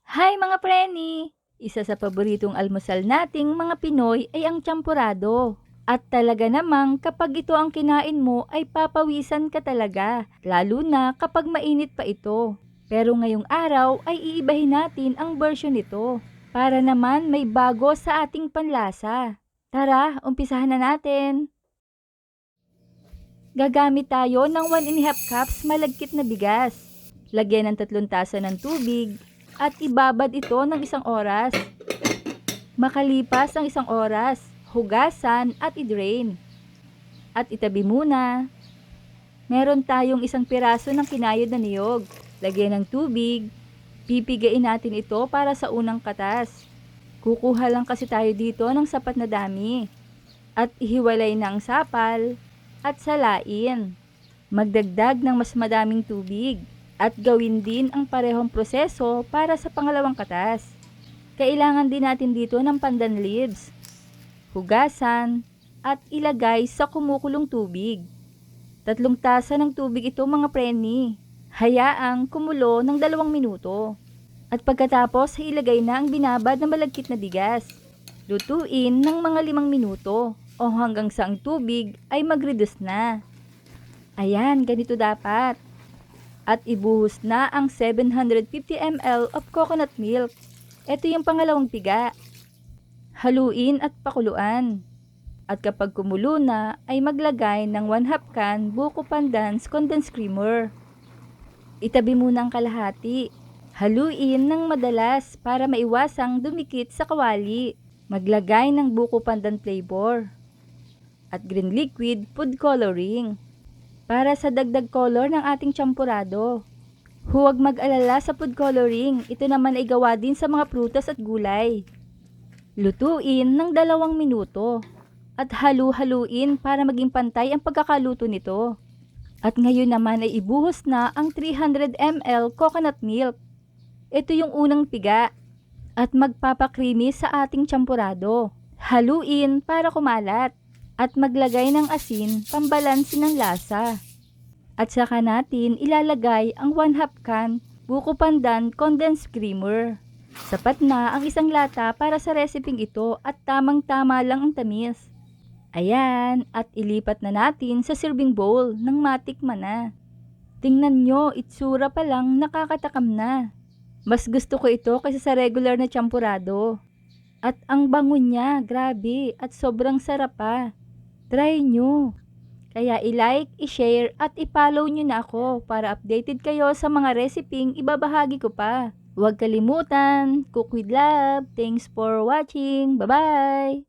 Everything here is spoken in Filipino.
Hi mga preni! Isa sa paboritong almusal nating mga Pinoy ay ang champorado. At talaga namang kapag ito ang kinain mo ay papawisan ka talaga, lalo na kapag mainit pa ito. Pero ngayong araw ay iibahin natin ang version nito para naman may bago sa ating panlasa. Tara, umpisahan na natin! Gagamit tayo ng 1½ cups malagkit na bigas. Lagyan ng 3 tasa ng tubig at ibabad ito ng 1 oras. Makalipas ang 1 oras, hugasan at i-drain. At itabi muna. Meron tayong 1 piraso ng kinayod na niyog. Lagyan ng tubig. Pipigain natin ito para sa unang katas. Kukuha lang kasi tayo dito ng sapat na dami. At ihiwalay na ang sapal at salain. Magdagdag ng mas madaming tubig at gawin din ang parehong proseso para sa pangalawang katas. Kailangan din natin dito ng pandan leaves, hugasan at ilagay sa kumukulong tubig. 3 tasa ng tubig ito mga preni. Hayaang kumulo ng 2 minuto. At pagkatapos ilagay na ang binabad na malagkit na bigas. Lutuin ng mga 5 minuto o hanggang sa ang tubig ay mag-reduce na. Ayan, ganito dapat. At ibuhos na ang 750 ml of coconut milk. Ito yung pangalawang piga. Haluin at pakuluan. At kapag kumulo na, ay maglagay ng 1/2 can buko pandan's condensed creamer. Itabi muna ang kalahati. Haluin ng madalas para maiwasang dumikit sa kawali. Maglagay ng buko pandan flavor. At green liquid food coloring para sa dagdag color ng ating champorado. Huwag mag-alala sa food coloring, ito naman ay gawa din sa mga prutas at gulay. Lutuin ng 2 minuto at halu-haluin para maging pantay ang pagkakaluto nito. At ngayon naman ay ibuhos na ang 300 ml coconut milk. Ito yung unang piga at magpapakrimi sa ating champorado. Haluin para kumalat. At maglagay ng asin pambalansin ng lasa. At saka natin ilalagay ang 1/2 can buko pandan condensed creamer. Sapat na ang 1 lata para sa reseping ito at tamang-tama lang ang tamis. Ayan, at ilipat na natin sa serving bowl nang matikman na. Tingnan nyo, itsura pa lang nakakatakam na. Mas gusto ko ito kaysa sa regular na champorado. At ang bango niya, grabe, at sobrang sarap pa. Try nyo. Kaya i-like, i-share at i-follow nyo na ako para updated kayo sa mga reseping ibabahagi ko pa. Huwag kalimutan, cook with love. Thanks for watching. Bye-bye!